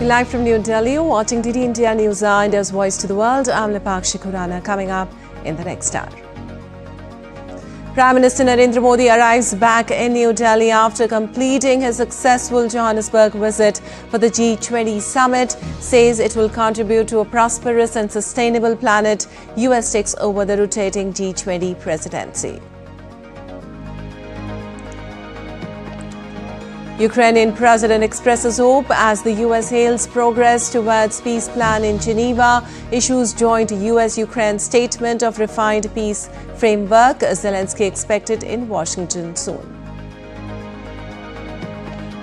Live from New Delhi, you're watching DD India News, India's Voice to the World. I'm Lipakshi Khurana. Coming up in the next hour. Prime Minister Narendra Modi arrives back in New Delhi after completing his successful Johannesburg visit for the G20 summit. Says it will contribute to a prosperous and sustainable planet. US takes over the rotating G20 presidency. Ukrainian president expresses hope as the US hails progress towards peace plan in Geneva, issues joint US Ukraine statement of refined peace framework. Zelensky expected in Washington soon.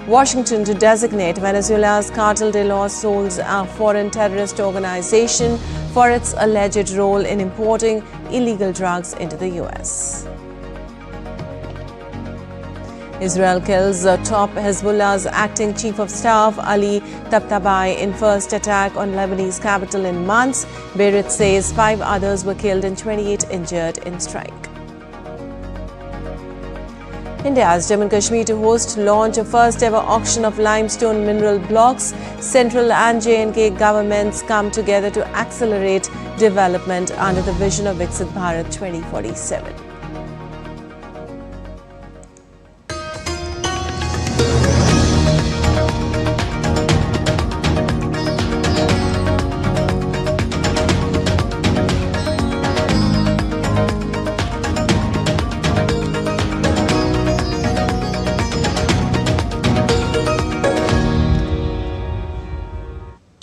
Washington to designate Venezuela's Cartel de los Soles a foreign terrorist organization for its alleged role in importing illegal drugs into the US. Israel kills top Hezbollah's acting chief of staff Ali Tabtabai in first attack on Lebanese capital in months. Beirut says 5 others were killed and 28 injured in strike. India asked Jammu and Kashmir to host launch of first ever auction of limestone mineral blocks. Central and J&K governments come together to accelerate development under the vision of Viksit Bharat 2047.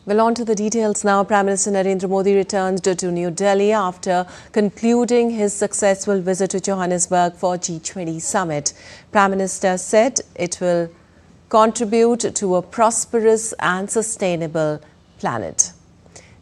Well, on to the details now. Prime Minister Narendra Modi returned to New Delhi after concluding his successful visit to Johannesburg for G20 summit. Prime Minister said it will contribute to a prosperous and sustainable planet.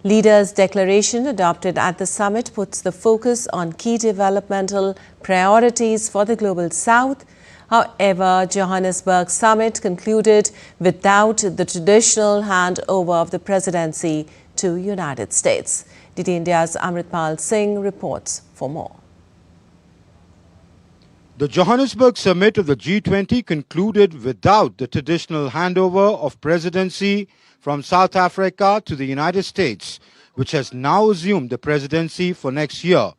Leaders' declaration adopted at the summit puts the focus on key developmental priorities for the global south. However, Johannesburg summit concluded without the traditional handover of the presidency to United States. DD India's Amritpal Singh reports for more. The Johannesburg summit of the G20 concluded without the traditional handover of presidency from South Africa to the United States, which has now assumed the presidency for next year.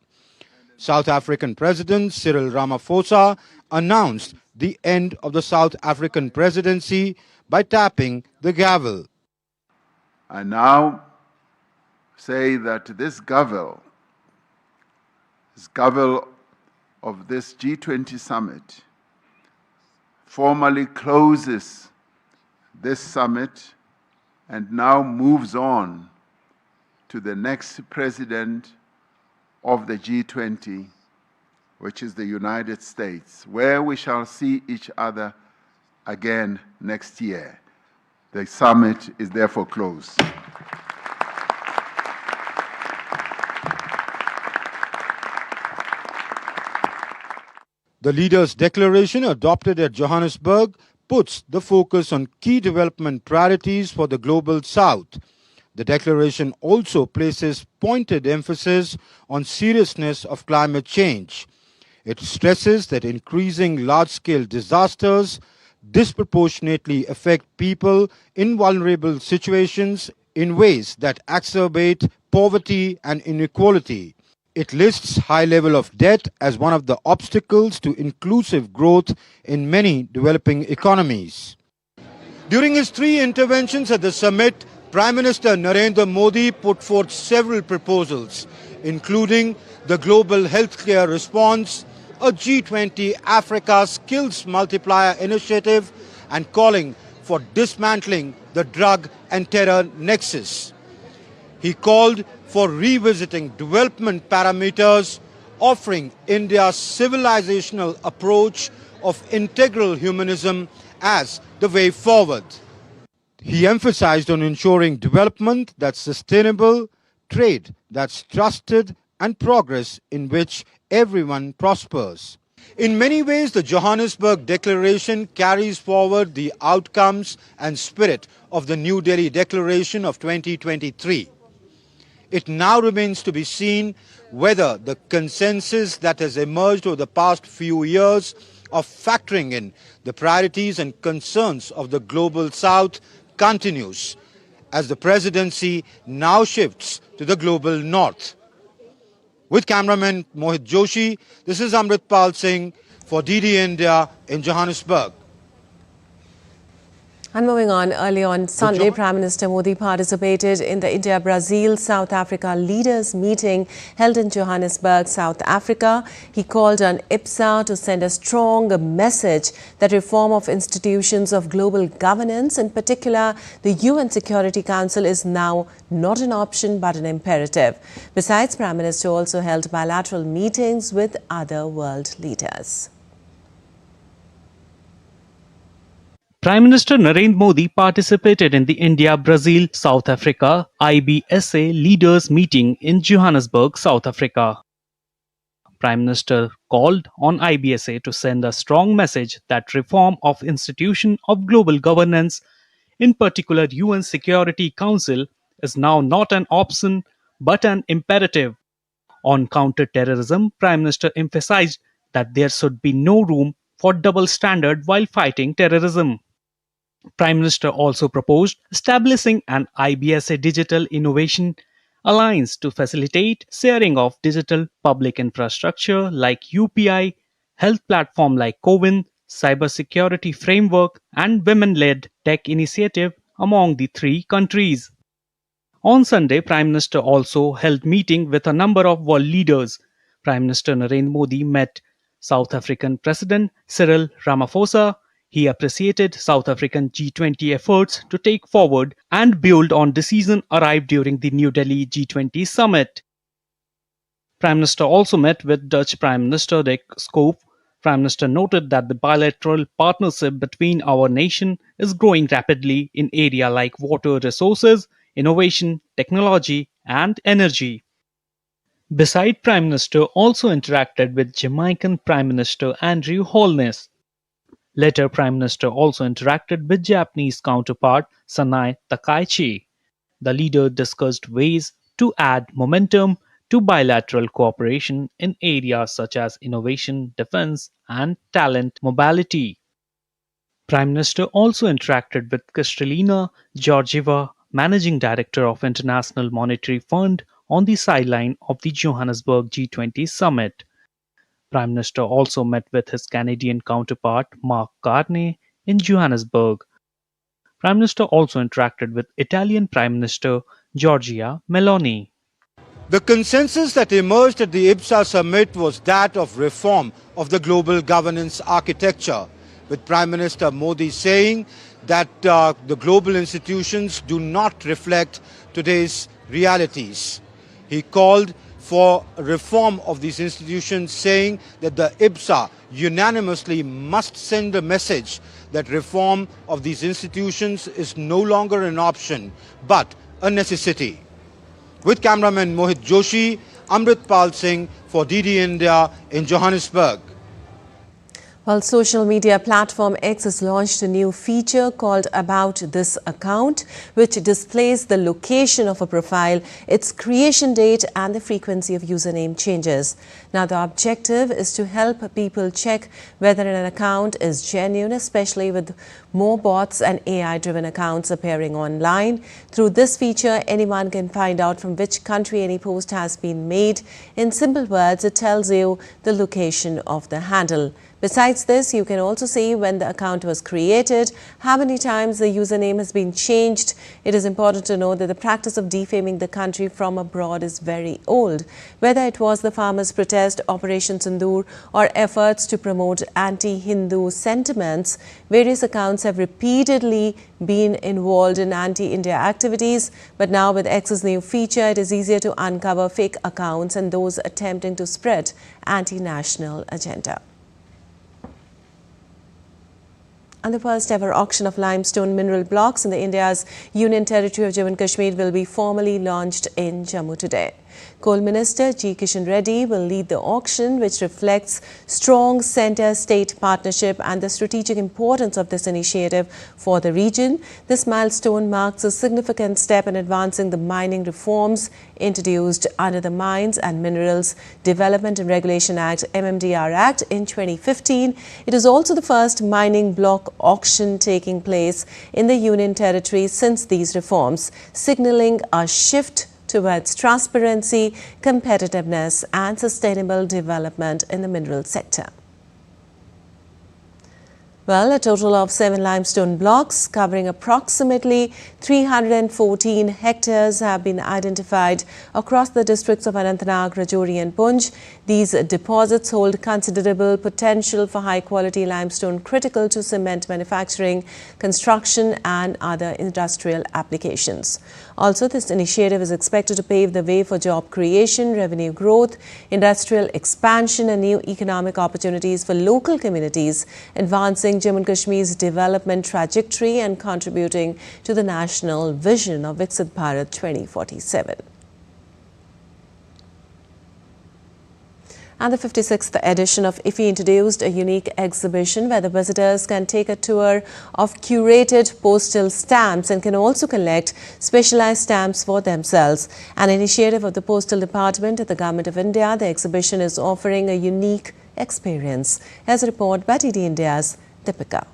South African President Cyril Ramaphosa announced the end of the South African presidency by tapping the gavel. I now say that this gavel of this G20 summit formally closes this summit and now moves on to the next president of the G20, which is the United States, where we shall see each other again next year. The summit is therefore closed. The leaders' declaration adopted at Johannesburg puts the focus on key development priorities for the global south. The declaration also places pointed emphasis on seriousness of climate change. It stresses that increasing large-scale disasters disproportionately affect people in vulnerable situations in ways that exacerbate poverty and inequality. It lists high level of debt as one of the obstacles to inclusive growth in many developing economies. During his 3 interventions at the summit, Prime Minister Narendra Modi put forth several proposals, including the global healthcare response, a G20 Africa Skills Multiplier Initiative, and calling for dismantling the drug and terror nexus. He called for revisiting development parameters, offering India's civilizational approach of integral humanism as the way forward. He emphasized on ensuring development that's sustainable, trade that's trusted, and progress in which everyone prospers. In many ways, the Johannesburg Declaration carries forward the outcomes and spirit of the New Delhi Declaration of 2023. It now remains to be seen whether the consensus that has emerged over the past few years of factoring in the priorities and concerns of the global south continues, as the presidency now shifts to the global north. With cameraman Mohit Joshi, this is Amritpal Singh for DD India in Johannesburg. And moving on, early on Sunday, Prime Minister Modi participated in the India-Brazil-South Africa leaders meeting held in Johannesburg, South Africa. He called on IBSA to send a strong message that reform of institutions of global governance, in particular the UN Security Council, is now not an option but an imperative. Besides, Prime Minister also held bilateral meetings with other world leaders. Prime Minister Narendra Modi participated in the India-Brazil-South Africa IBSA leaders meeting in Johannesburg, South Africa. Prime Minister called on IBSA to send a strong message that reform of institution of global governance, in particular UN Security Council, is now not an option but an imperative. On counter-terrorism, Prime Minister emphasized that there should be no room for double standard while fighting terrorism. Prime Minister also proposed establishing an IBSA Digital Innovation Alliance to facilitate sharing of digital public infrastructure like UPI, health platform like CoWIN, cybersecurity framework, and women-led tech initiative among the three countries. On Sunday, Prime Minister also held meeting with a number of world leaders. Prime Minister Narendra Modi met South African President Cyril Ramaphosa. He appreciated South African G20 efforts to take forward and build on decisions arrived during the New Delhi G20 summit. Prime Minister also met with Dutch Prime Minister De Schoof. Prime Minister noted that the bilateral partnership between our nation is growing rapidly in areas like water resources, innovation, technology, and energy. Besides, Prime Minister also interacted with Jamaican Prime Minister Andrew Holness. Later, Prime Minister also interacted with Japanese counterpart Sanae Takaichi. The leader discussed ways to add momentum to bilateral cooperation in areas such as innovation, defense, and talent mobility. Prime Minister also interacted with Kristalina Georgieva, Managing Director of International Monetary Fund, on the sideline of the Johannesburg G20 summit. Prime Minister also met with his Canadian counterpart Mark Carney in Johannesburg. Prime Minister also interacted with Italian Prime Minister Giorgia Meloni. The consensus that emerged at the IBSA summit was that of reform of the global governance architecture, with Prime Minister Modi saying that the global institutions do not reflect today's realities. He called for reform of these institutions, saying that the IBSA unanimously must send a message that reform of these institutions is no longer an option but a necessity. With cameraman Mohit Joshi, Amritpal Singh for DD India in Johannesburg. Well, social media platform X has launched a new feature called About This Account, which displays the location of a profile, its creation date and the frequency of username changes. Now, the objective is to help people check whether an account is genuine, especially with more bots and AI-driven accounts appearing online. Through this feature, anyone can find out from which country any post has been made. In simple words, it tells you the location of the handle. Besides this, you can also see when the account was created, how many times the username has been changed. It is important to know that the practice of defaming the country from abroad is very old. Whether it was the farmers' protest, Operation Sindoor, or efforts to promote anti-Hindu sentiments, various accounts have repeatedly been involved in anti-India activities. But now with X's new feature, it is easier to uncover fake accounts and those attempting to spread anti-national agenda. And the first ever auction of limestone mineral blocks in India's Union Territory of Jammu and Kashmir will be formally launched in Jammu today. Coal Minister G. Kishan Reddy will lead the auction, which reflects strong centre-state partnership and the strategic importance of this initiative for the region. This milestone marks a significant step in advancing the mining reforms introduced under the Mines and Minerals Development and Regulation Act (MMDR) Act in 2015. It is also the first mining block auction taking place in the Union Territory since these reforms, signalling a shift towards transparency, competitiveness and sustainable development in the mineral sector. Well, a total of 7 limestone blocks covering approximately 314 hectares have been identified across the districts of Anantnag, Rajouri and Poonch. These deposits hold considerable potential for high-quality limestone critical to cement manufacturing, construction and other industrial applications. Also, this initiative is expected to pave the way for job creation, revenue growth, industrial expansion and new economic opportunities for local communities, advancing Jammu and Kashmir's development trajectory and contributing to the national vision of Viksit Bharat 2047. And the 56th edition of IFFI introduced a unique exhibition where the visitors can take a tour of curated postal stamps and can also collect specialized stamps for themselves. An initiative of the Postal Department at the Government of India, the exhibition is offering a unique experience. Here's a report by DD India's Deepika.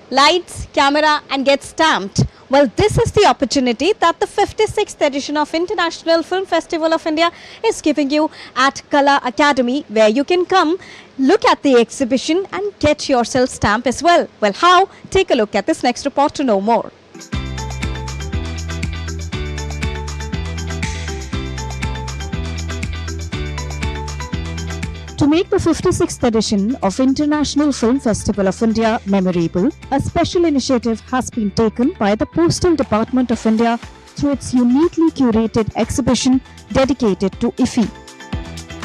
Lights, camera and get stamped. Well, this is the opportunity that the 56th edition of International Film Festival of India is giving you at Kala Academy, where you can come, look at the exhibition and get yourself stamp as well. Well, how? Take a look at this next report to know more. To make the 56th edition of International Film Festival of India memorable, a special initiative has been taken by the Postal Department of India through its uniquely curated exhibition dedicated to IFFI.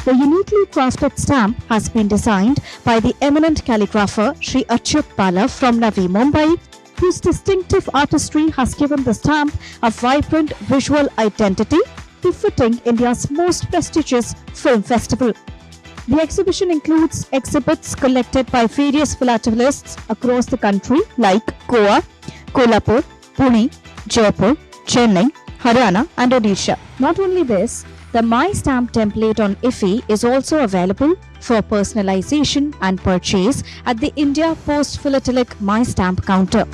The uniquely crafted stamp has been designed by the eminent calligrapher Sri Achyut Pala from Navi Mumbai, whose distinctive artistry has given the stamp a vibrant visual identity befitting India's most prestigious film festival. The exhibition includes exhibits collected by various philatelists across the country like Goa, Kolhapur, Pune, Jaipur, Chennai, Haryana and Odisha. Not only this, the My Stamp template on IFFI is also available for personalization and purchase at the India Post Philatelic My Stamp counter.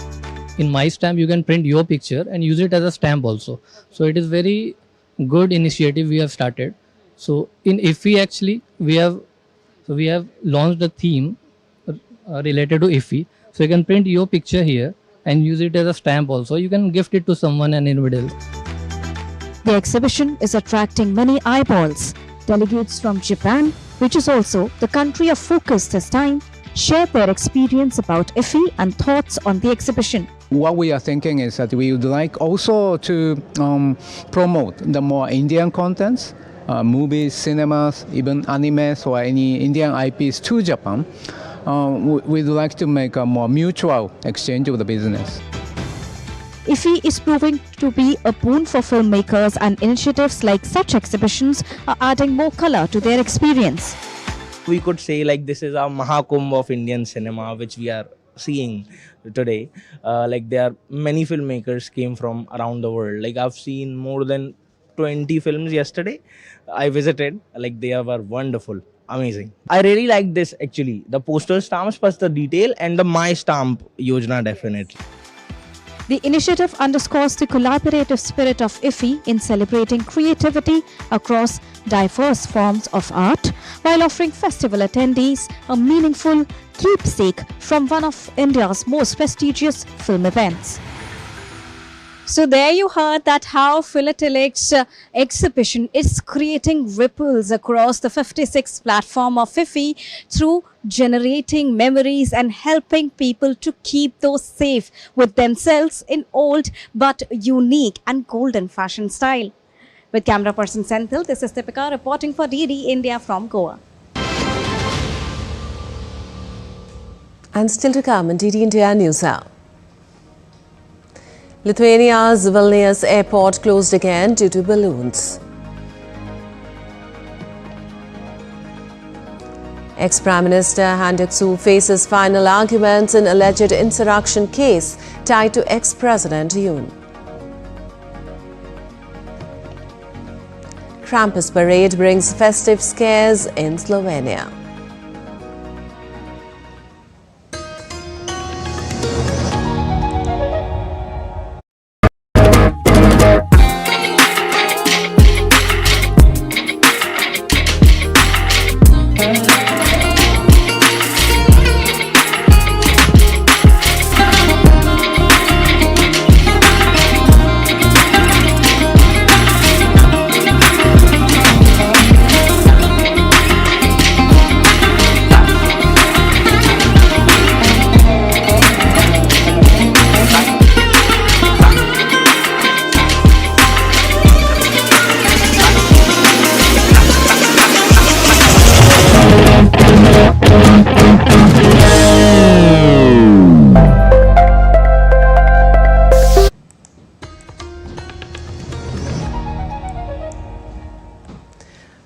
In My Stamp, you can print your picture and use it as a stamp also. So it is very good initiative we have started. So in IFFI actually we have launched a theme related to IFFI. So you can print your picture here and use it as a stamp also. You can gift it to someone, an individual. The exhibition is attracting many eyeballs. Delegates from Japan, which is also the country of focus this time, share their experience about IFFI and thoughts on the exhibition. What we are thinking is that we would like also to promote the more Indian contents, movies, cinemas, even animes or any Indian IPs to Japan. We'd like to make a more mutual exchange of the business. IFFI is proving to be a boon for filmmakers, and initiatives like such exhibitions are adding more color to their experience. We could say like this is our Mahakumbh of Indian cinema, which we are seeing today. Like there are many filmmakers came from around the world. Like I've seen more than 20 films yesterday. I visited, like they were wonderful, amazing. I really like this actually, the postal stamps plus the detail and the My Stamp Yojana definitely. The initiative underscores the collaborative spirit of IFFI in celebrating creativity across diverse forms of art, while offering festival attendees a meaningful keepsake from one of India's most prestigious film events. So there you heard that how Philatelics exhibition is creating ripples across the 56th platform of IFFI through generating memories and helping people to keep those safe with themselves in old but unique and golden fashion style. With camera person Senthil, this is Deepika reporting for DD India from Goa. And still to come on DD India News Hour. Lithuania's Vilnius airport closed again due to balloons. Ex-Prime Minister Han Duck-soo faces final arguments in alleged insurrection case tied to ex-President Yoon. Krampus parade brings festive scares in Slovenia.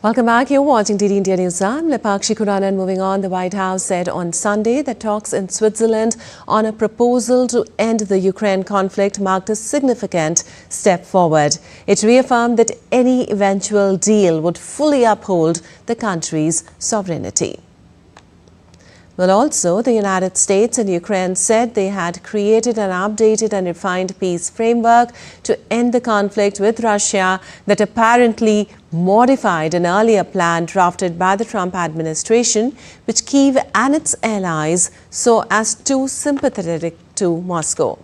Welcome back. You're watching DD India News. I'm Lepakshi Kuranan. Moving on, the White House said on Sunday that talks in Switzerland on a proposal to end the Ukraine conflict marked a significant step forward. It reaffirmed that any eventual deal would fully uphold the country's sovereignty. Well, also, the United States and Ukraine said they had created an updated and refined peace framework to end the conflict with Russia that apparently modified an earlier plan drafted by the Trump administration, which Kyiv and its allies saw as too sympathetic to Moscow.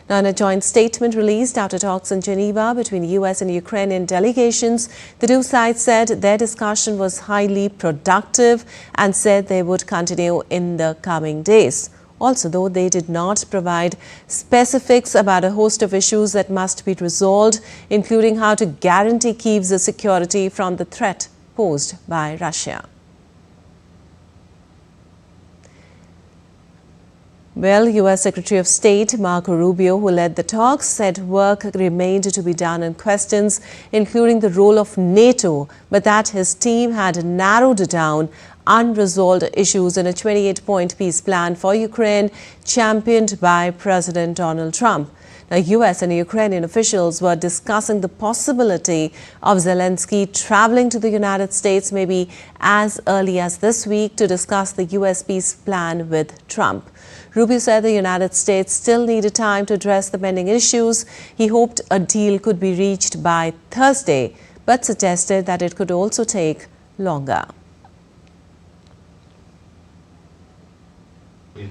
Now, in a joint statement released after talks in Geneva between U.S. and Ukrainian delegations, the two sides said their discussion was highly productive and said they would continue in the coming days. Also, though they did not provide specifics about a host of issues that must be resolved, including how to guarantee Kyiv's security from the threat posed by Russia. Well, U.S. Secretary of State Marco Rubio, who led the talks, said work remained to be done on questions including the role of NATO, but that his team had narrowed down unresolved issues in a 28-point peace plan for Ukraine championed by President Donald Trump. Now, U.S. and Ukrainian officials were discussing the possibility of Zelensky traveling to the United States maybe as early as this week to discuss the U.S. peace plan with Trump. Rubio said the United States still needed time to address the pending issues. He hoped a deal could be reached by Thursday, but suggested that it could also take longer.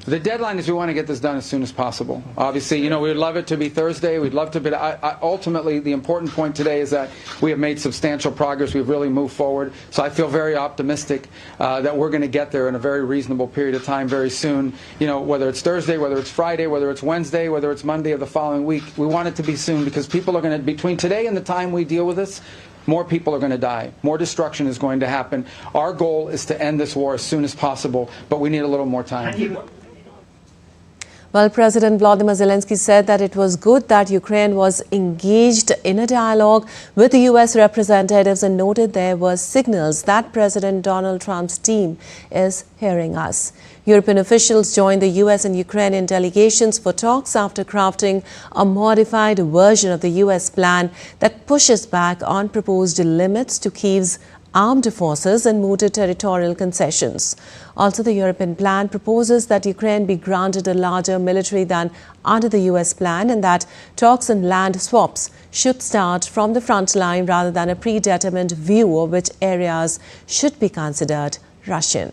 The deadline is we want to get this done as soon as possible. Obviously, you know, we'd love it to be Thursday. We'd love to be. Ultimately, the important point today is that we have made substantial progress. We've really moved forward. So I feel very optimistic that we're going to get there in a very reasonable period of time very soon. You know, whether it's Thursday, whether it's Friday, whether it's Wednesday, whether it's Monday of the following week, we want it to be soon because people are going to, between today and the time we deal with this, more people are going to die. More destruction is going to happen. Our goal is to end this war as soon as possible, but we need a little more time. Well, President Volodymyr Zelensky said that it was good that Ukraine was engaged in a dialogue with the U.S. representatives and noted there were signals that President Donald Trump's team is hearing us. European officials joined the U.S. and Ukrainian delegations for talks after crafting a modified version of the U.S. plan that pushes back on proposed limits to Kyiv's armed forces and mooted territorial concessions. Also, the European plan proposes that Ukraine be granted a larger military than under the U.S. plan and that talks and land swaps should start from the front line rather than a predetermined view of which areas should be considered Russian.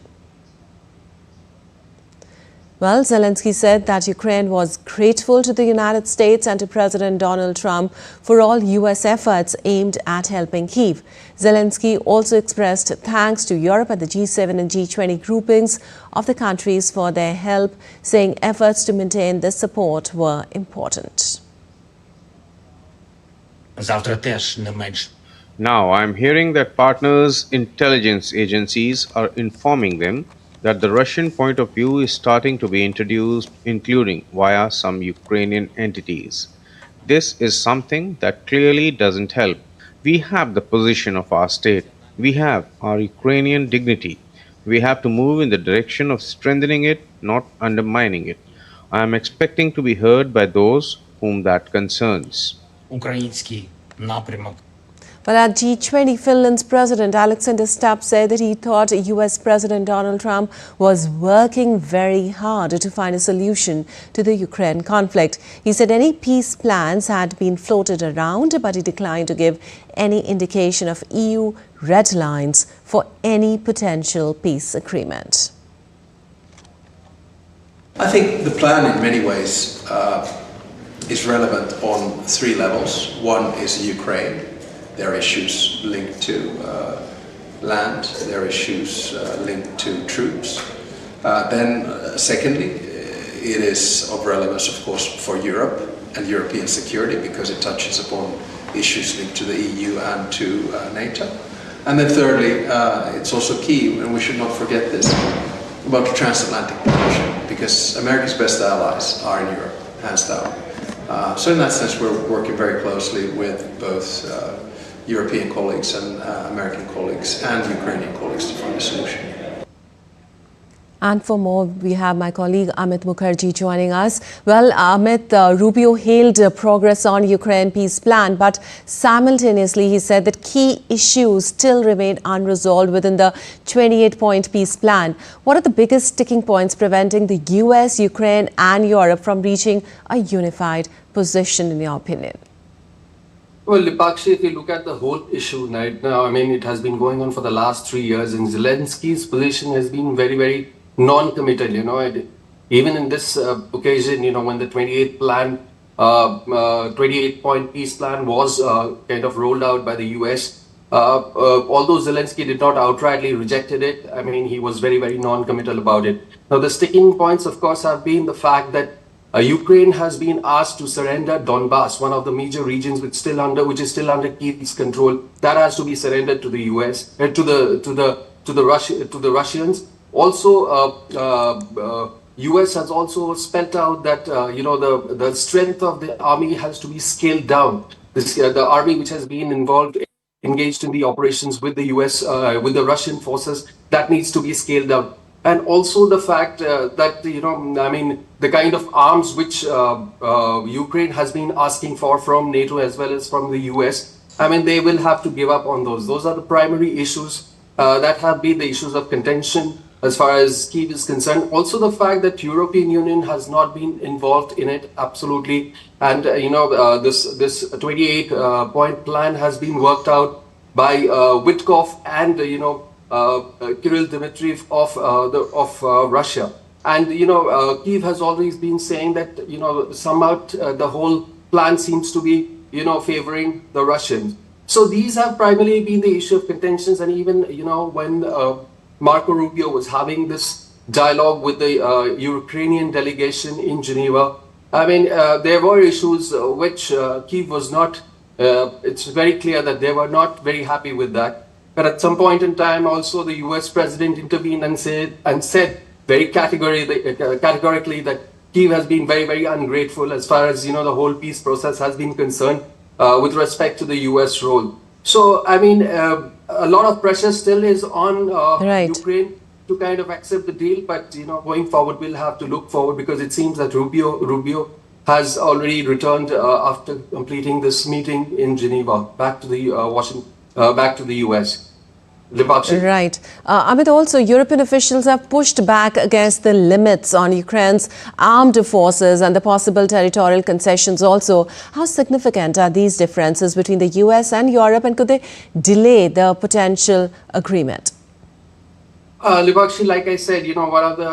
Well, Zelensky said that Ukraine was grateful to the United States and to President Donald Trump for all U.S. efforts aimed at helping Kyiv. Zelensky also expressed thanks to Europe and the G7 and G20 groupings of the countries for their help, saying efforts to maintain this support were important. Now, I am hearing that partners' intelligence agencies are informing them that the Russian point of view is starting to be introduced, including via some Ukrainian entities. This is something that clearly doesn't help. We have the position of our state. We have our Ukrainian dignity. We have to move in the direction of strengthening it, not undermining it. I am expecting to be heard by those whom that concerns. Український напрямок. Well, at G20, Finland's President Alexander Stubb said that he thought U.S. President Donald Trump was working very hard to find a solution to the Ukraine conflict. He said any peace plans had been floated around, but he declined to give any indication of EU red lines for any potential peace agreement. I think the plan in many ways is relevant on three levels. One is Ukraine. There are issues linked to land, there are issues linked to troops. Secondly, it is of relevance, of course, for Europe and European security because it touches upon issues linked to the EU and to NATO. And then thirdly, it's also key, and we should not forget this, about the transatlantic partnership, because America's best allies are in Europe, hands down. So in that sense, we're working very closely with both European colleagues and American colleagues and Ukrainian colleagues to find a solution. And for more, we have my colleague Amit Mukherjee joining us. Well, Amit, Rubio hailed progress on Ukraine peace plan, but simultaneously he said that key issues still remain unresolved within the 28-point peace plan. What are the biggest sticking points preventing the U.S., Ukraine and Europe from reaching a unified position, in your opinion? Well, Lipakshi, if you look at the whole issue right now, I mean, it has been going on for the last 3 years, and Zelensky's position has been very, very non-committal. Even in this occasion, when the 28-point peace plan was kind of rolled out by the US, although Zelensky did not outrightly rejected it, I mean, he was very, very non-committal about it. Now, the sticking points, of course, have been the fact that Ukraine has been asked to surrender Donbass, one of the major regions which is still under Kyiv's control. That has to be surrendered to the US, to the Russians. Also, US has also spelled out that the strength of the army has to be scaled down. The army which has been engaged in the operations with the US, with the Russian forces, that needs to be scaled down. And also the fact that, the kind of arms which Ukraine has been asking for from NATO as well as from the US, they will have to give up on those. Those are the primary issues that have been the issues of contention as far as Kyiv is concerned. Also the fact that European Union has not been involved in it, absolutely. And, this 28-point plan has been worked out by Witkoff and, Kirill Dmitriev of Russia. And, Kyiv has always been saying that, somehow the whole plan seems to be, favoring the Russians. So these have primarily been the issue of contentions. And even, when Marco Rubio was having this dialogue with the Ukrainian delegation in Geneva, there were issues which Kyiv was not, it's very clear that they were not very happy with that. But at some point in time, also the U.S. president intervened and said very categorically that Kyiv has been very, very ungrateful as far as the whole peace process has been concerned with respect to the U.S. role. So a lot of pressure still is on Ukraine to kind of accept the deal. But going forward, we'll have to look forward because it seems that Rubio has already returned after completing this meeting in Geneva back to the back to the US. Right. Amit, also European officials have pushed back against the limits on Ukraine's armed forces and the possible territorial concessions also. How significant are these differences between the US and Europe, and could they delay the potential agreement? Lipakshi, like I said, one of the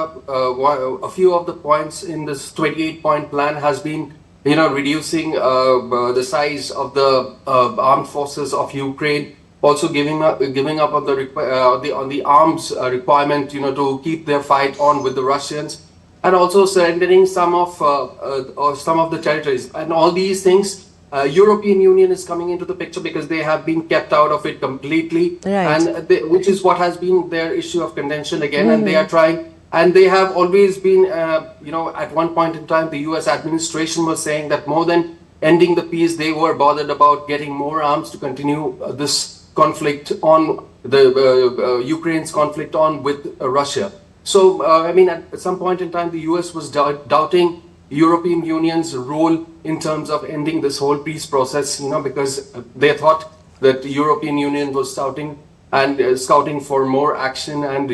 a few of the points in this 28-point plan has been reducing the size of the armed forces of Ukraine, also giving up on the arms requirement, to keep their fight on with the Russians, and also surrendering some of the territories. And all these things, European Union is coming into the picture because they have been kept out of it completely, and which is what has been their issue of contention again, and they are trying. And they have always been, at one point in time, the U.S. administration was saying that more than ending the peace. They were bothered about getting more arms to continue this conflict on the Ukraine's conflict on with Russia. So, I mean, at some point in time, the US was doubting European Union's role in terms of ending this whole peace process, because they thought that the European Union was scouting for more action and,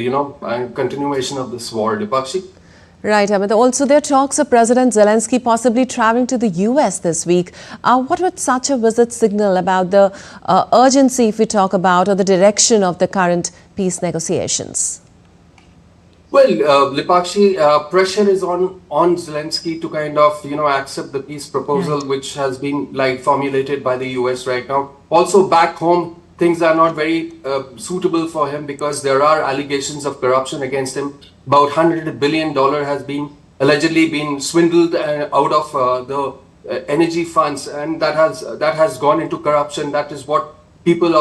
continuation of this war. Dipakshi? Right, Amit. Also, there are talks of President Zelensky possibly traveling to the US this week. What would such a visit signal about the urgency, if we talk about, or the direction of the current peace negotiations? Well, Lipakshi, pressure is on Zelensky to kind of, accept the peace proposal, which has been formulated by the US right now. Also, back home, things are not very suitable for him because there are allegations of corruption against him. About $100 billion has been allegedly been swindled out of the energy funds, and that has gone into corruption. That is what people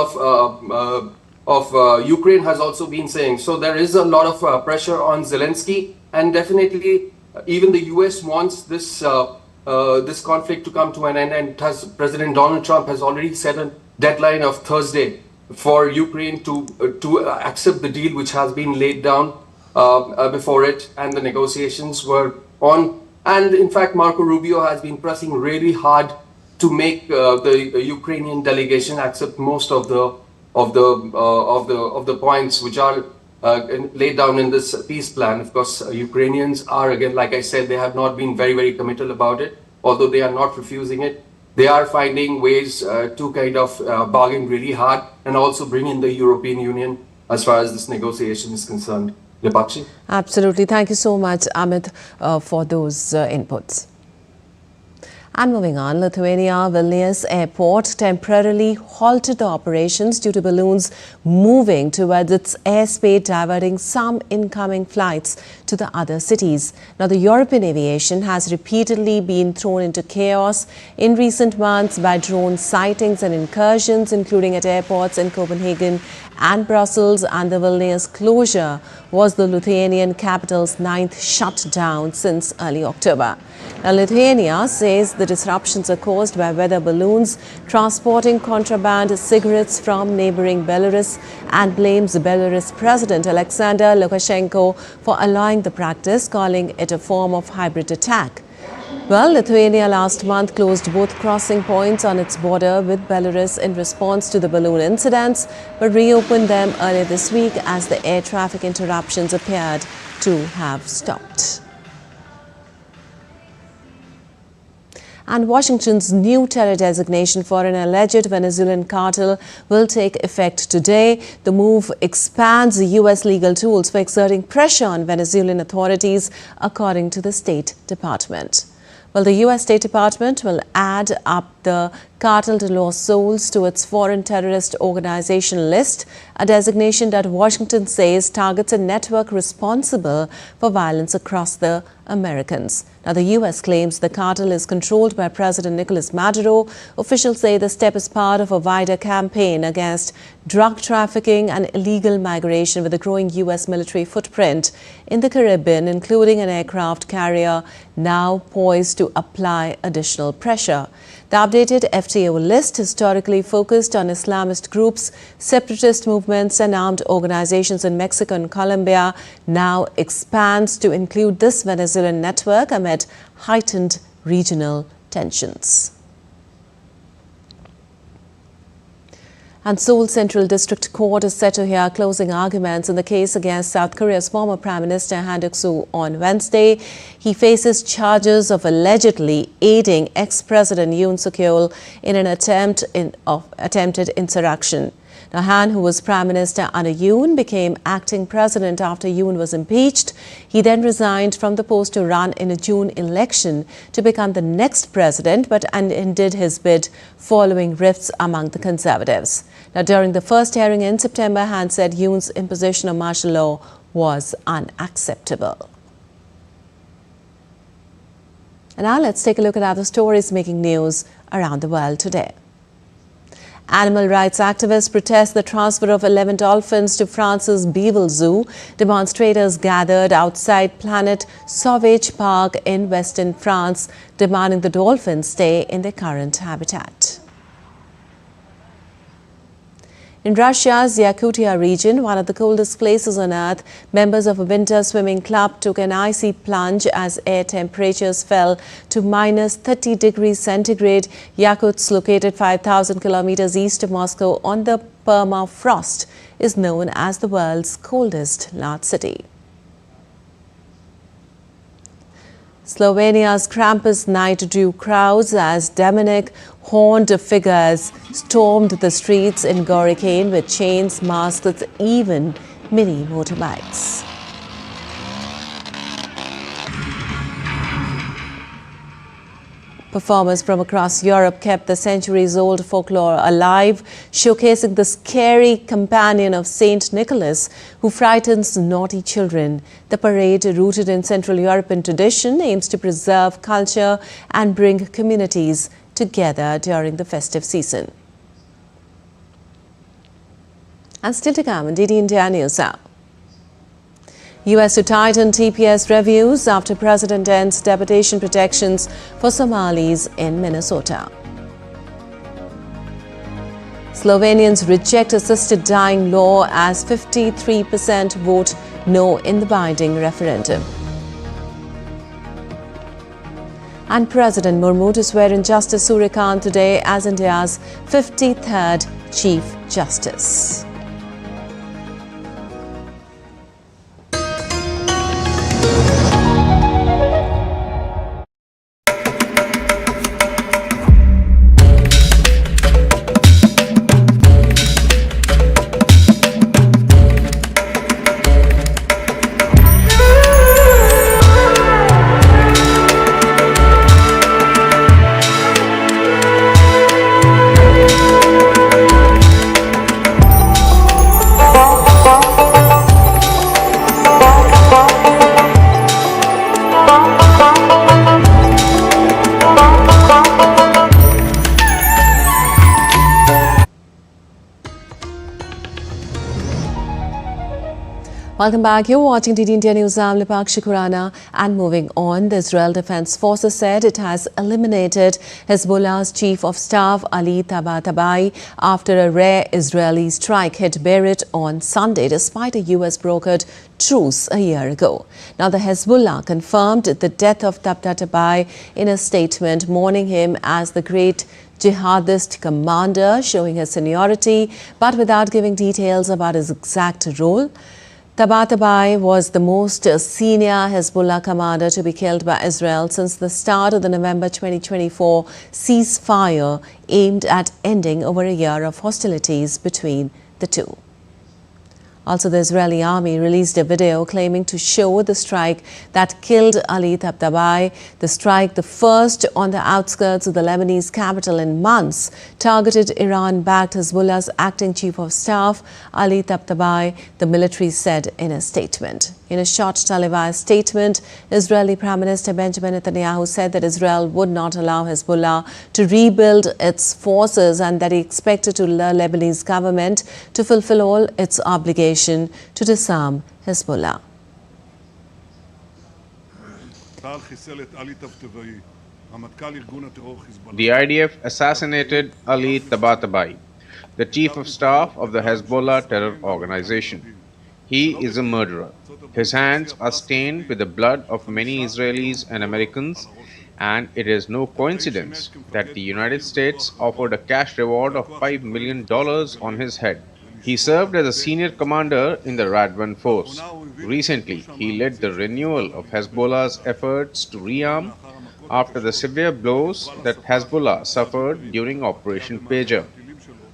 of Ukraine has also been saying. So there is a lot of pressure on Zelensky, and definitely even the US wants this this conflict to come to an end. And President Donald Trump has already set a deadline of Thursday for Ukraine to accept the deal which has been laid down before it, and the negotiations were on. And in fact, Marco Rubio has been pressing really hard to make the Ukrainian delegation accept most of the points which are laid down in this peace plan. Of course, Ukrainians are, again, like I said, they have not been very committal about it, although they are not refusing it. They are finding ways to kind of bargain really hard and also bring in the European Union as far as this negotiation is concerned. Lipakshi? Absolutely. Thank you so much, Amit, for those inputs. And moving on, Lithuania Vilnius Airport temporarily halted the operations due to balloons moving towards its airspace, diverting some incoming flights to the other cities. Now, the European aviation has repeatedly been thrown into chaos in recent months by drone sightings and incursions, including at airports in Copenhagen and Brussels, and the Vilnius closure was the Lithuanian capital's 9th shutdown since early October. Now, Lithuania says the disruptions are caused by weather balloons transporting contraband cigarettes from neighboring Belarus, and blames Belarus President Alexander Lukashenko for allowing the practice, calling it a form of hybrid attack. Well, Lithuania last month closed both crossing points on its border with Belarus in response to the balloon incidents, but reopened them earlier this week as the air traffic interruptions appeared to have stopped. And Washington's new terror designation for an alleged Venezuelan cartel will take effect today. The move expands the U.S. legal tools for exerting pressure on Venezuelan authorities, according to the State Department. Well, the U.S. State Department will add up the Cartel de los Soles to its foreign terrorist organization list, a designation that Washington says targets a network responsible for violence across the Americas. Now, the U.S. claims the cartel is controlled by President Nicolas Maduro. Officials say the step is part of a wider campaign against drug trafficking and illegal migration, with a growing U.S. military footprint in the Caribbean, including an aircraft carrier now poised to apply additional pressure. The updated FTO list, historically focused on Islamist groups, separatist movements and armed organizations in Mexico and Colombia, now expands to include this Venezuelan network amid heightened regional tensions. And Seoul Central District Court is set to hear closing arguments in the case against South Korea's former Prime Minister Han Duck-soo on Wednesday. He faces charges of allegedly aiding ex-President Yoon Suk-yeol in an attempted insurrection. Now, Han, who was Prime Minister under Yoon, became acting president after Yoon was impeached. He then resigned from the post to run in a June election to become the next president, but ended his bid following rifts among the conservatives. Now, during the first hearing in September, Han said Yoon's imposition of martial law was unacceptable. And now let's take a look at other stories making news around the world today. Animal rights activists protest the transfer of 11 dolphins to France's Beagle Zoo. Demonstrators gathered outside Planet Sauvage Park in western France, demanding the dolphins stay in their current habitat. In Russia's Yakutia region, one of the coldest places on earth, members of a winter swimming club took an icy plunge as air temperatures fell to minus 30 degrees centigrade. Yakutsk, located 5,000 kilometers east of Moscow on the permafrost, is known as the world's coldest large city. Slovenia's Krampus night drew crowds as demonic horned figures stormed the streets in Gorican with chains, masks, even mini motorbikes. Performers from across Europe kept the centuries-old folklore alive, showcasing the scary companion of Saint Nicholas, who frightens naughty children. The parade, rooted in Central European tradition, aims to preserve culture and bring communities together during the festive season. And still to come on DD India News Now. U.S. to tighten TPS reviews after President ends deportation protections for Somalis in Minnesota. Slovenians reject assisted dying law as 53% vote no in the binding referendum. And President Murmu to swear in Justice Suryakant today as India's 53rd Chief Justice. Welcome back. You're watching DD India News. I'm Lipakshi Khurana. And moving on, the Israel Defense Forces said it has eliminated Hezbollah's Chief of Staff Ali Tabatabai after a rare Israeli strike hit Beirut on Sunday, despite a U.S. brokered truce a year ago. Now, the Hezbollah confirmed the death of Tabatabai in a statement, mourning him as the great jihadist commander, showing his seniority, but without giving details about his exact role. Tabatabai was the most senior Hezbollah commander to be killed by Israel since the start of the November 2024 ceasefire aimed at ending over a year of hostilities between the two. Also, the Israeli army released a video claiming to show the strike that killed Ali Tabatabai. The strike, the first on the outskirts of the Lebanese capital in months, targeted Iran-backed Hezbollah's acting chief of staff, Ali Tabatabai, the military said in a statement. In a short televised statement, Israeli Prime Minister Benjamin Netanyahu said that Israel would not allow Hezbollah to rebuild its forces and that he expected the Lebanese government to fulfill all its obligations to disarm Hezbollah. The IDF assassinated Ali Tabatabai, the chief of staff of the Hezbollah terror organization. He is a murderer. His hands are stained with the blood of many Israelis and Americans, and it is no coincidence that the United States offered a cash reward of $5 million on his head. He served as a senior commander in the Radwan force. Recently, he led the renewal of Hezbollah's efforts to rearm after the severe blows that Hezbollah suffered during Operation Pager.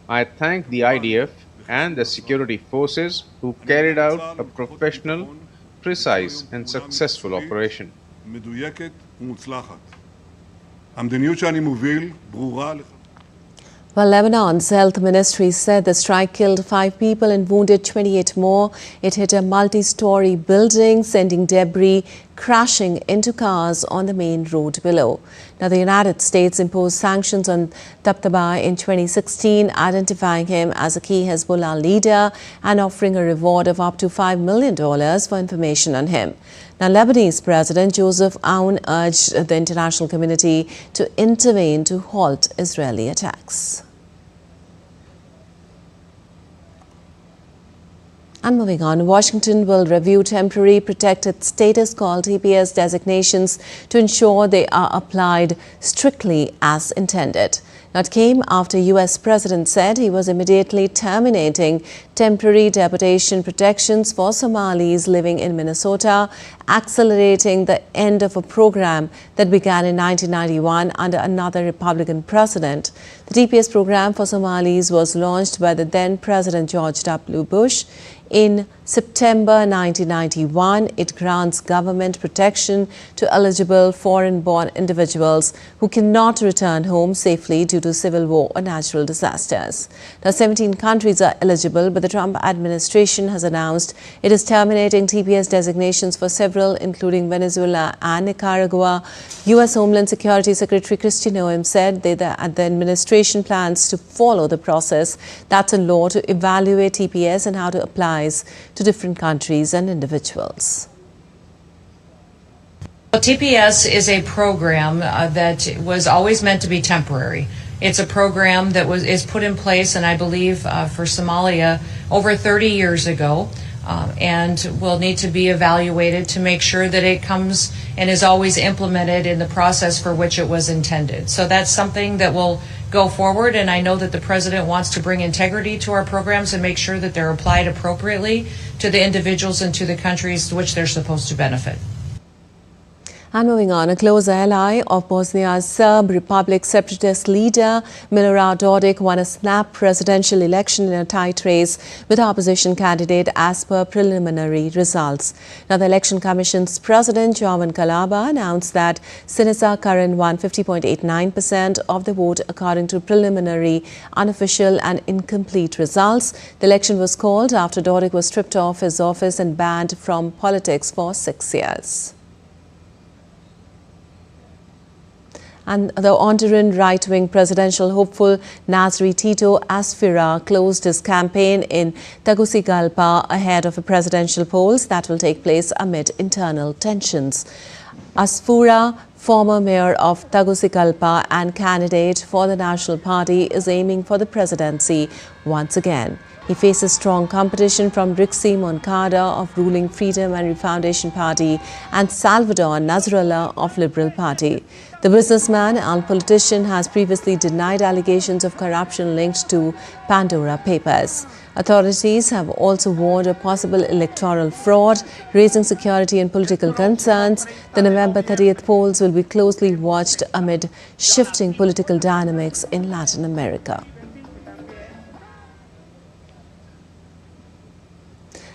I thank the IDF and the security forces who carried out a professional, precise and successful operation. Well, Lebanon's health ministry said the strike killed 5 people and wounded 28 more. It hit a multi-story building, sending debris crashing into cars on the main road below. Now, the United States imposed sanctions on Tabtabaa in 2016, identifying him as a key Hezbollah leader and offering a reward of up to $5 million for information on him. Now, Lebanese President Joseph Aoun urged the international community to intervene to halt Israeli attacks. And moving on, Washington will review temporary protected status called TPS designations to ensure they are applied strictly as intended. That came after U.S. President said he was immediately terminating temporary deportation protections for Somalis living in Minnesota, accelerating the end of a program that began in 1991 under another Republican president. The TPS program for Somalis was launched by the then President George W. Bush. In September 1991, it grants government protection to eligible foreign-born individuals who cannot return home safely due to civil war or natural disasters. Now, 17 countries are eligible, but the Trump administration has announced it is terminating TPS designations for several, including Venezuela and Nicaragua. U.S. Homeland Security Secretary Kristi Noem said that the administration plans to follow the process that's in law to evaluate TPS and how to apply to different countries and individuals. TPS is a program that was always meant to be temporary. It's a program that is put in place, and I believe for Somalia over 30 years ago, and will need to be evaluated to make sure that it comes and is always implemented in the process for which it was intended. So that's something that will go forward, and I know that the President wants to bring integrity to our programs and make sure that they're applied appropriately to the individuals and to the countries to which they're supposed to benefit. And moving on, a close ally of Bosnia's Serb Republic separatist leader Milorad Dodik won a snap presidential election in a tight race with opposition candidate as per preliminary results. Now, the Election Commission's President Jovan Kalaba announced that Sinisa Karan won 50.89% of the vote according to preliminary, unofficial and incomplete results. The election was called after Dodik was stripped off his office and banned from politics for 6 years. And the Honduran right-wing presidential hopeful Nasri Tito Asfira closed his campaign in Tegucigalpa ahead of the presidential polls that will take place amid internal tensions. Asfura, former mayor of Tegucigalpa and candidate for the National Party, is aiming for the presidency once again. He faces strong competition from Rixi Moncada of ruling Freedom and Refoundation Party and Salvador Nasrallah of Liberal Party. The businessman and politician has previously denied allegations of corruption linked to Pandora Papers. Authorities have also warned of possible electoral fraud, raising security and political concerns. The November 30th polls will be closely watched amid shifting political dynamics in Latin America.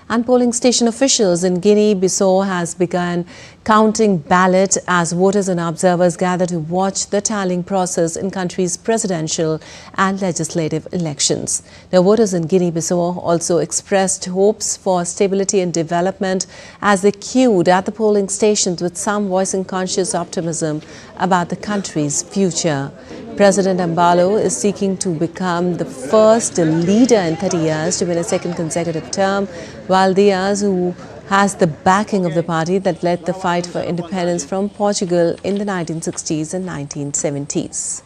And polling station officials in Guinea-Bissau has begun counting ballots as voters and observers gather to watch the tallying process in country's presidential and legislative elections. Now, voters in Guinea-Bissau also expressed hopes for stability and development as they queued at the polling stations, with some voicing conscious optimism about the country's future. President Embalo is seeking to become the first leader in 30 years to win a second consecutive term, while Diaz, who has the backing of the party that led the fight for independence from Portugal in the 1960s and 1970s.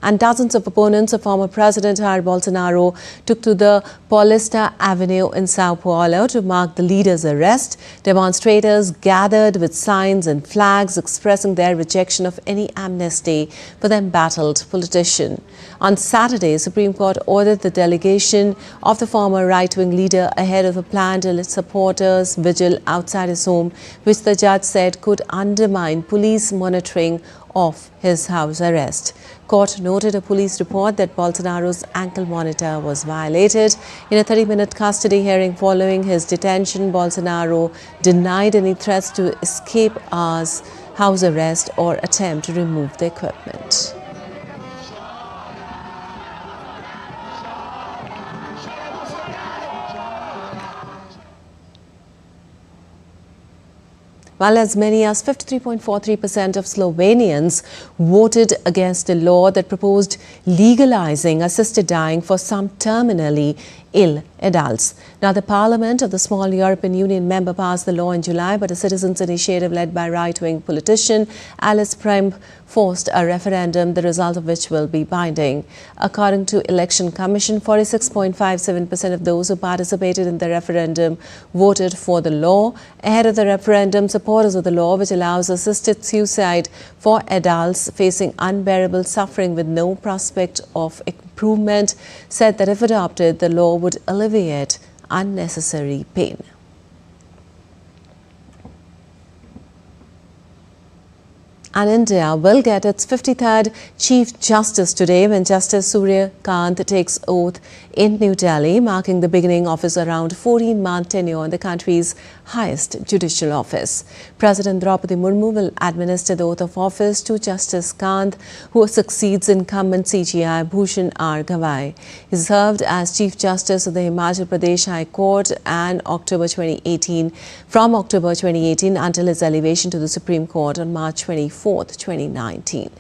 And dozens of opponents of former President Jair Bolsonaro took to the Paulista Avenue in Sao Paulo to mark the leader's arrest. Demonstrators gathered with signs and flags expressing their rejection of any amnesty for the embattled politician. On Saturday, Supreme Court ordered the delegation of the former right-wing leader ahead of a planned supporters' vigil outside his home, which the judge said could undermine police monitoring of his house arrest. Court noted a police report that Bolsonaro's ankle monitor was violated. In a 30-minute custody hearing following his detention, Bolsonaro denied any threats to escape house arrest or attempt to remove the equipment. while as many as 53.43% of Slovenians voted against a law that proposed legalizing assisted dying for some terminally ill adults. Now, the Parliament of the small European Union member passed the law in July, but a citizens' initiative led by right-wing politician Alice Prem forced a referendum, the result of which will be binding. According to Election Commission, 46.57% of those who participated in the referendum voted for the law. Ahead of the referendum, supporters of the law, which allows assisted suicide for adults facing unbearable suffering with no prospect of improvement, said that if adopted, the law would alleviate unnecessary pain. And India will get its 53rd Chief Justice today when Justice Surya Kant takes oath in New Delhi, marking the beginning of his around 14-month tenure in the country's highest judicial office. President Draupadi Murmu will administer the oath of office to Justice Kant, who succeeds incumbent CJI Bhushan R. Gavai. He served as Chief Justice of the Himachal Pradesh High Court from October 2018 until his elevation to the Supreme Court on March 24, 2019.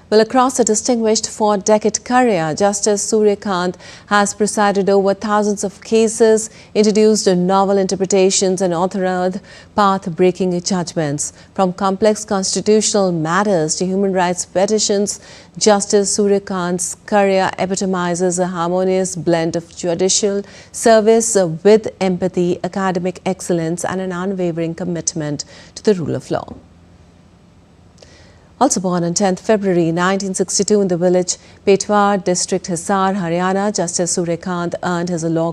Well, across a distinguished four-decade career, Justice Surya Kant has presided over thousands of cases, introduced novel interpretations and authored path-breaking judgments. From complex constitutional matters to human rights petitions, Justice Surya Kant's career epitomizes a harmonious blend of judicial service with empathy, academic excellence and an unwavering commitment to the rule of law. Also born on 10th February 1962 in the village Petwar, district Hisar, Haryana, Justice Surya Kant earned his law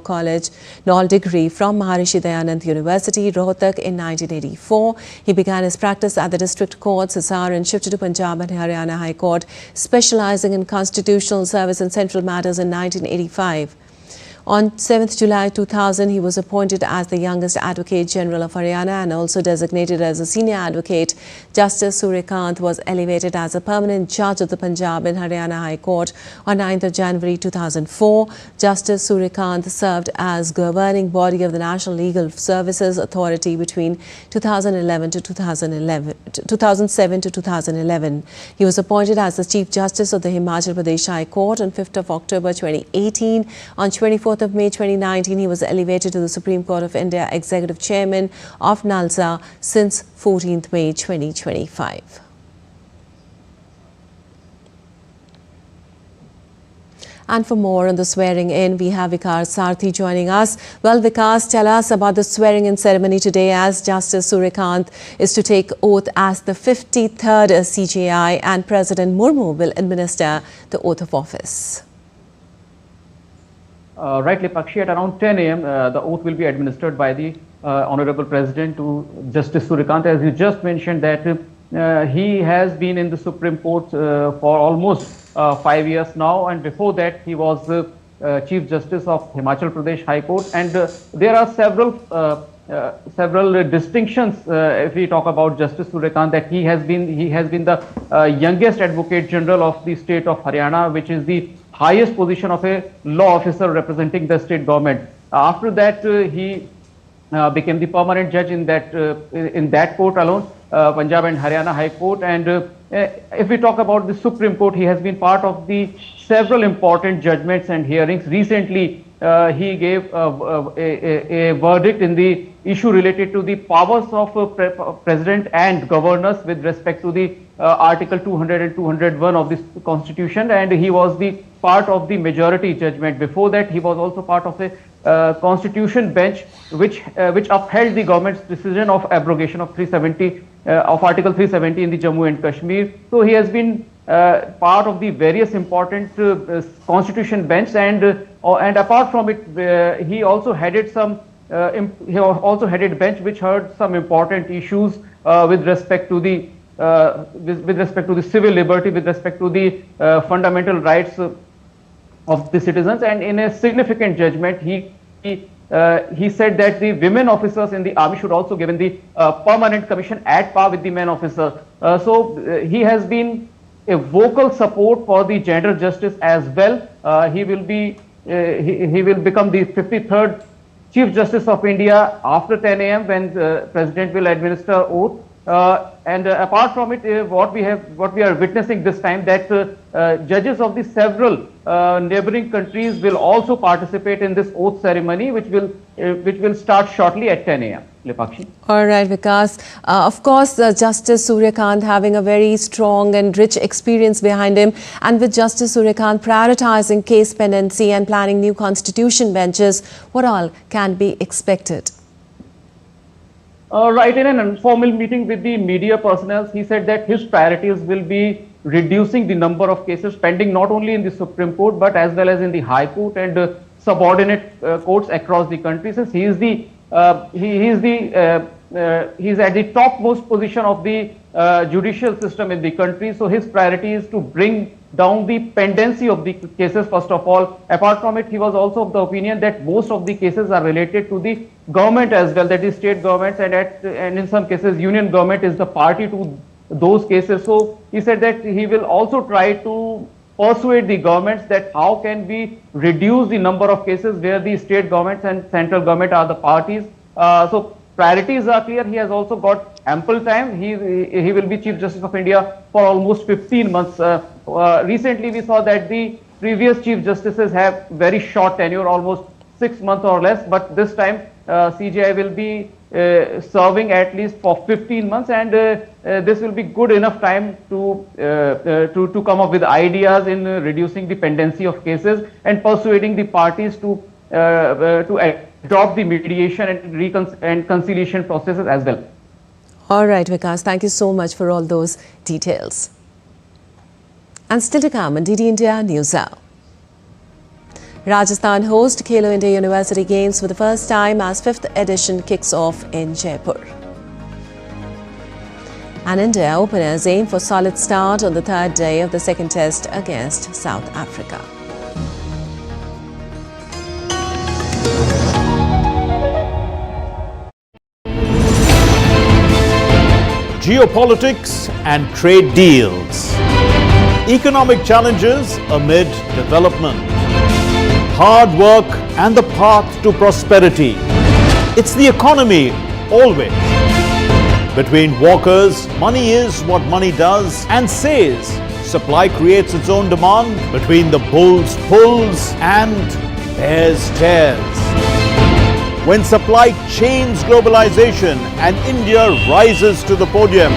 degree from Maharishi Dayanand University, Rohtak in 1984. He began his practice at the district courts, Hisar, and shifted to Punjab and Haryana High Court, specializing in constitutional service and central matters in 1985. On 7th July 2000, he was appointed as the youngest Advocate General of Haryana and also designated as a senior advocate. Justice Surya Kant was elevated as a permanent judge of the Punjab and Haryana High Court on 9th of January 2004. Justice Surya Kant served as governing body of the National Legal Services Authority between 2007 to 2011. He was appointed as the Chief Justice of the Himachal Pradesh High Court on 5th of October 2018. On 24th of May 2019, he was elevated to the Supreme Court of India Executive Chairman of Nalsa since 14th May 2025. And for more on the swearing in, we have Vikas Sarthi joining us. Well, Vikas, tell us about the swearing in ceremony today as Justice Surya Kant is to take oath as the 53rd CJI and President Murmu will administer the oath of office. Rightly, Pakshi, at around 10 a.m., the oath will be administered by the Honorable President to Justice Surya Kant. As you just mentioned that he has been in the Supreme Court for almost 5 years now, and before that he was the Chief Justice of Himachal Pradesh High Court, and there are several distinctions if we talk about Justice Surya Kant, that he has been the youngest Advocate General of the state of Haryana, which is the highest position of a law officer representing the state government. After that, he became the permanent judge in that court alone, Punjab and Haryana High Court. And if we talk about the Supreme Court, he has been part of the several important judgments and hearings. Recently, he gave a verdict in the issue related to the powers of President and governors with respect to the Article 200 and 201 of the Constitution, and he was the part of the majority judgment. Before that, he was also part of a Constitution bench which upheld the government's decision of abrogation of Article 370 in the Jammu and Kashmir. So he has been part of the various important Constitution bench, and apart from it, he also headed bench which heard some important issues with respect to the civil liberty, with respect to the fundamental rights of the citizens. And in a significant judgment, he said that the women officers in the army should also be given the permanent commission at par with the men officers. So he has been a vocal support for the gender justice as well. He will become the 53rd Chief Justice of India after 10 a.m. when the President will administer oath. And apart from it, what we are witnessing this time, that judges of the several neighboring countries will also participate in this oath ceremony, which will start shortly at 10 a.m. Lipakshi. All right, Vikas. Of course, Justice Suryakant having a very strong and rich experience behind him, and with Justice Suryakant prioritizing case pendency and planning new constitution benches, what all can be expected? Right, in an informal meeting with the media personnel, he said that his priorities will be reducing the number of cases pending not only in the Supreme Court but as well as in the High Court and subordinate courts across the country. Since he is at the topmost position of the judicial system in the country, so his priority is to bring down the pendency of the cases first of all. Apart from it, he was also of the opinion that most of the cases are related to the government as well, that is state governments, and in some cases union government is the party to those cases. So he said that he will also try to persuade the governments that how can we reduce the number of cases where the state governments and central government are the parties. So priorities are clear. He has also got ample time. He will be Chief Justice of India for almost 15 months. Recently, we saw that the previous Chief Justices have very short tenure, almost 6 months or less. But this time, CJI will be serving at least for 15 months, and this will be good enough time to come up with ideas in reducing the pendency of cases and persuading the parties to adopt the mediation and conciliation processes as well. All right, Vikas, thank you so much for all those details. And still to come on DD India News Hour. Rajasthan host Khelo India University Games for the first time as 5th edition kicks off in Jaipur. And India openers aim for solid start on the 3rd day of the second test against South Africa. Geopolitics and trade deals. Economic challenges amid development. Hard work and the path to prosperity. It's the economy always. Between walkers, money is what money does and says. Supply creates its own demand. Between the bulls pulls and bears tears. When supply chains globalization and India rises to the podium.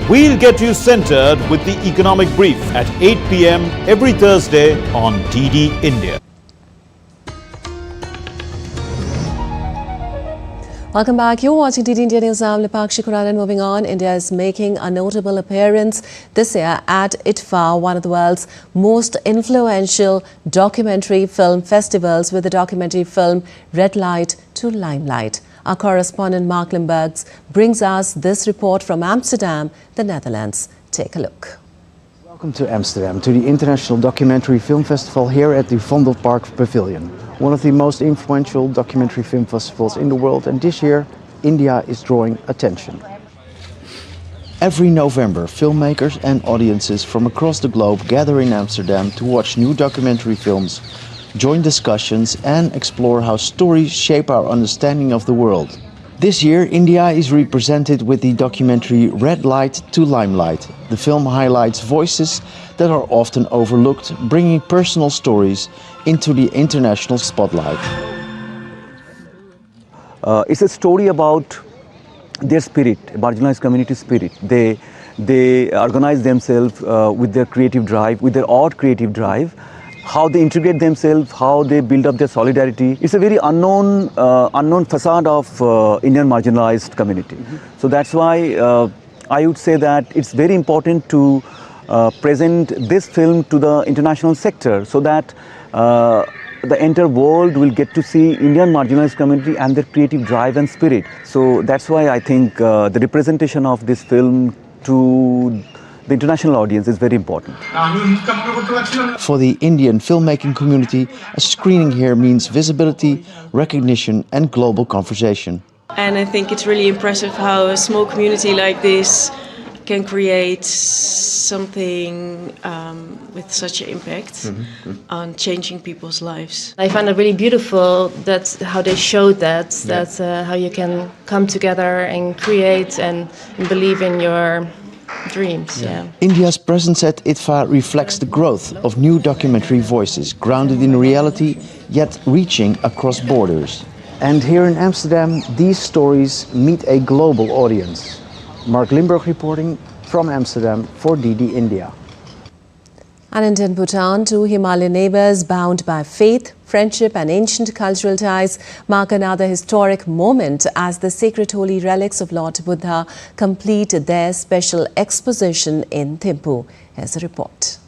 We'll get you centered with the economic brief at 8 p.m. every Thursday on DD India. Welcome back. You're watching DD India News. I'm Lipakshi Khurana. Moving on, India is making a notable appearance this year at ITFA, one of the world's most influential documentary film festivals, with the documentary film Red Light to Limelight. Our correspondent Mark Limburgs brings us this report from Amsterdam, the Netherlands. Take a look. Welcome to Amsterdam, to the International Documentary Film Festival here at the Vondelpark Pavilion, one of the most influential documentary film festivals in the world, and this year India is drawing attention. Every November, filmmakers and audiences from across the globe gather in Amsterdam to watch new documentary films, join discussions and explore how stories shape our understanding of the world. This year, India is represented with the documentary Red Light to Limelight. The film highlights voices that are often overlooked, bringing personal stories into the international spotlight. It's a story about their spirit, marginalized community spirit. They organize themselves with their creative drive, with their odd creative drive, how they integrate themselves, how they build up their solidarity. It's a very unknown facade of Indian marginalized community. So that's why I would say that it's very important to present this film to the international sector, so that the entire world will get to see Indian marginalized community and their creative drive and spirit. So that's why I think the representation of this film to the international audience is very important. For the Indian filmmaking community, a screening here means visibility, recognition and global conversation. And I think it's really impressive how a small community like this can create something with such an impact on changing people's lives. I find it really beautiful that how they showed that how you can come together and create and believe in your dreams. Yeah. India's presence at ITFA reflects the growth of new documentary voices, grounded in reality, yet reaching across borders. And here in Amsterdam, these stories meet a global audience. Mark Limburg reporting from Amsterdam for DD India. And in Bhutan, two Himalayan neighbours bound by faith, friendship and ancient cultural ties mark another historic moment as the sacred holy relics of Lord Buddha complete their special exposition in Thimphu. Here's a report.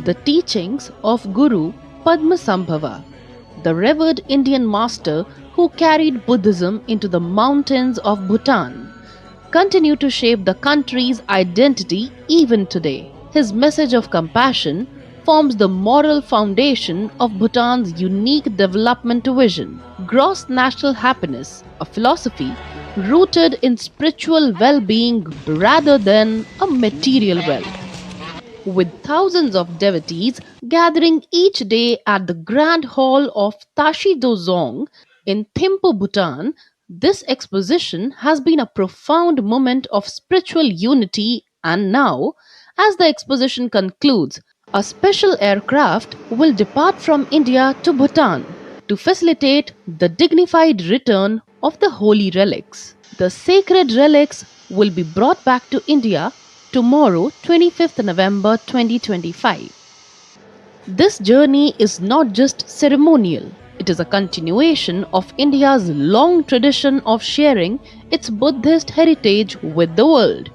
The teachings of Guru Padmasambhava, the revered Indian master who carried Buddhism into the mountains of Bhutan, continue to shape the country's identity even today. His message of compassion forms the moral foundation of Bhutan's unique development vision, gross national happiness, a philosophy rooted in spiritual well-being rather than a material wealth. With thousands of devotees gathering each day at the Grand Hall of Tashi Dozong in Thimphu, Bhutan, this exposition has been a profound moment of spiritual unity, and now, as the exposition concludes, a special aircraft will depart from India to Bhutan to facilitate the dignified return of the holy relics. The sacred relics will be brought back to India tomorrow, 25th November 2025. This journey is not just ceremonial. It is a continuation of India's long tradition of sharing its Buddhist heritage with the world.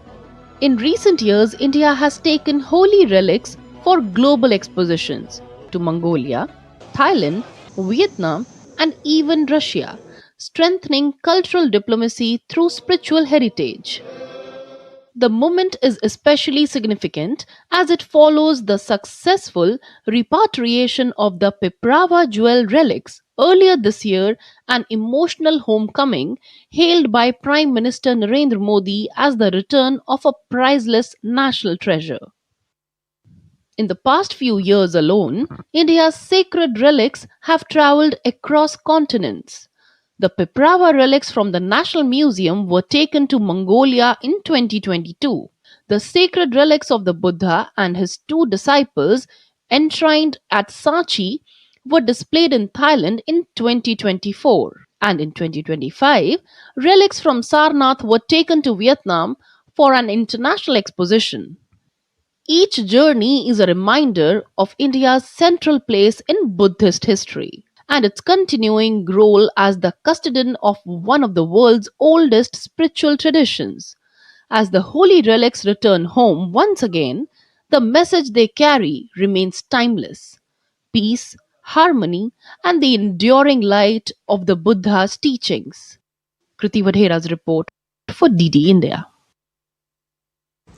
In recent years, India has taken holy relics for global expositions to Mongolia, Thailand, Vietnam, and even Russia, strengthening cultural diplomacy through spiritual heritage. The moment is especially significant as it follows the successful repatriation of the Piprava jewel relics earlier this year, an emotional homecoming hailed by Prime Minister Narendra Modi as the return of a priceless national treasure. In the past few years alone, India's sacred relics have travelled across continents. The Piprava relics from the National Museum were taken to Mongolia in 2022. The sacred relics of the Buddha and his two disciples enshrined at Sachi were displayed in Thailand in 2024. And in 2025, relics from Sarnath were taken to Vietnam for an international exposition. Each journey is a reminder of India's central place in Buddhist history and its continuing role as the custodian of one of the world's oldest spiritual traditions. As the holy relics return home once again, the message they carry remains timeless: peace, harmony, and the enduring light of the Buddha's teachings. Kriti Vadhera's report for DD India.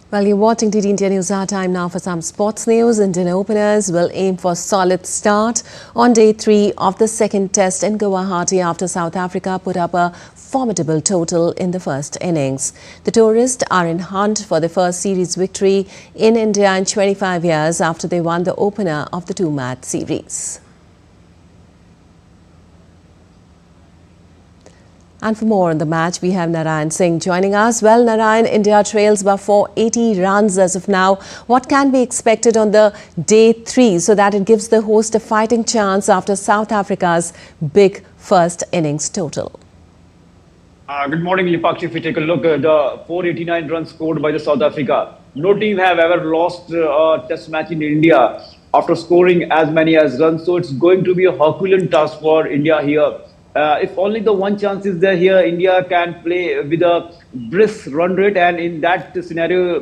Well, you're watching DD India News. Our time now for some sports news. Indian openers will aim for solid start on day 3 of the second test in Guwahati after South Africa put up a formidable total in the first innings. The tourists are in hunt for the first series victory in India in 25 years after they won the opener of the 2-match series. And for more on the match, we have Narayan Singh joining us. Well, Narayan, India trails by 480 runs as of now. What can be expected on the day 3 so that it gives the host a fighting chance after South Africa's big first innings total? Good morning, Lipakshi. If we take a look at the 489 runs scored by the South Africa, no team have ever lost a test match in India after scoring as many as runs. So it's going to be a Herculean task for India here. If only the one chance is there here, India can play with a brisk run rate, and in that scenario,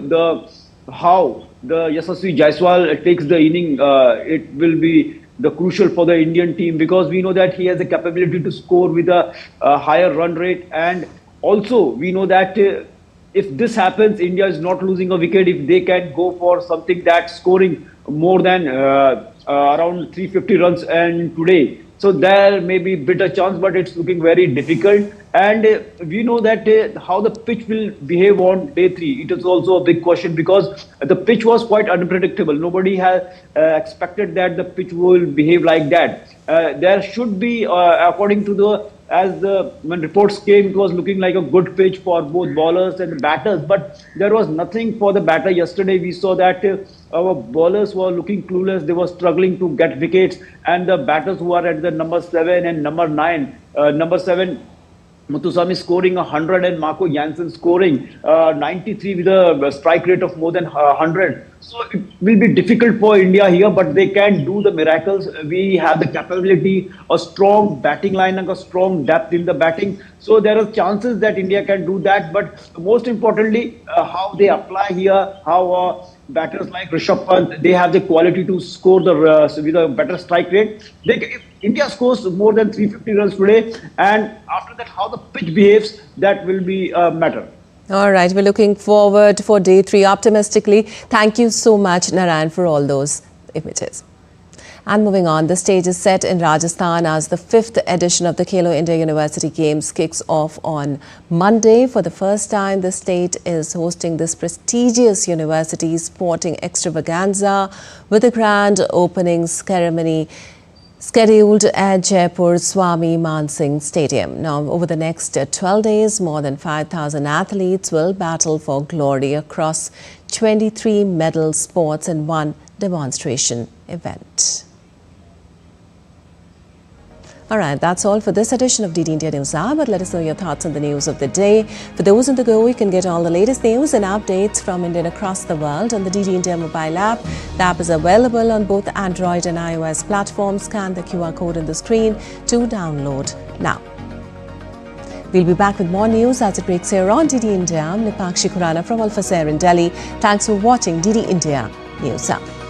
how the Yashasvi Jaiswal takes the inning, it will be the crucial for the Indian team, because we know that he has the capability to score with a higher run rate, and also we know that if this happens, India is not losing a wicket if they can go for something that's scoring more than around 350 runs and today. So there may be a bit of chance, but it's looking very difficult. And we know that how the pitch will behave on day 3. It is also a big question because the pitch was quite unpredictable. Nobody had expected that the pitch will behave like that. There should be, according to when reports came, it was looking like a good pitch for both bowlers and batters, but there was nothing for the batter. Yesterday we saw that our bowlers were looking clueless. They were struggling to get wickets, and the batters who are at the number 7 and number 9, number 7 Muthuswamy scoring 100 and Marco Jansen scoring 93 with a strike rate of more than 100. So it will be difficult for India here, but they can do the miracles. We have the capability, a strong batting line and a strong depth in the batting. So there are chances that India can do that. But most importantly, how they apply here, how batters like Rishabh Pant, they have the quality to score with a better strike rate. If India scores more than 350 runs today, and after that, how the pitch behaves, that will be a matter. All right, we're looking forward for day 3 optimistically. Thank you so much, Narayan, for all those images. And moving on, the stage is set in Rajasthan as the 5th edition of the Khelo India University Games kicks off on Monday. For the first time, the state is hosting this prestigious university sporting extravaganza with a grand opening ceremony scheduled at Jaipur's Swami Man Singh Stadium. Now, over the next 12 days, more than 5,000 athletes will battle for glory across 23 medal sports and 1 demonstration event. All right, that's all for this edition of DD India News Hour, but let us know your thoughts on the news of the day. For those on the go, you can get all the latest news and updates from India and across the world on the DD India mobile app. The app is available on both Android and iOS platforms. Scan the QR code on the screen to download now. We'll be back with more news as it breaks here on DD India. I'm Nipakshi Khurana from Al Fasair in Delhi. Thanks for watching DD India News Hour.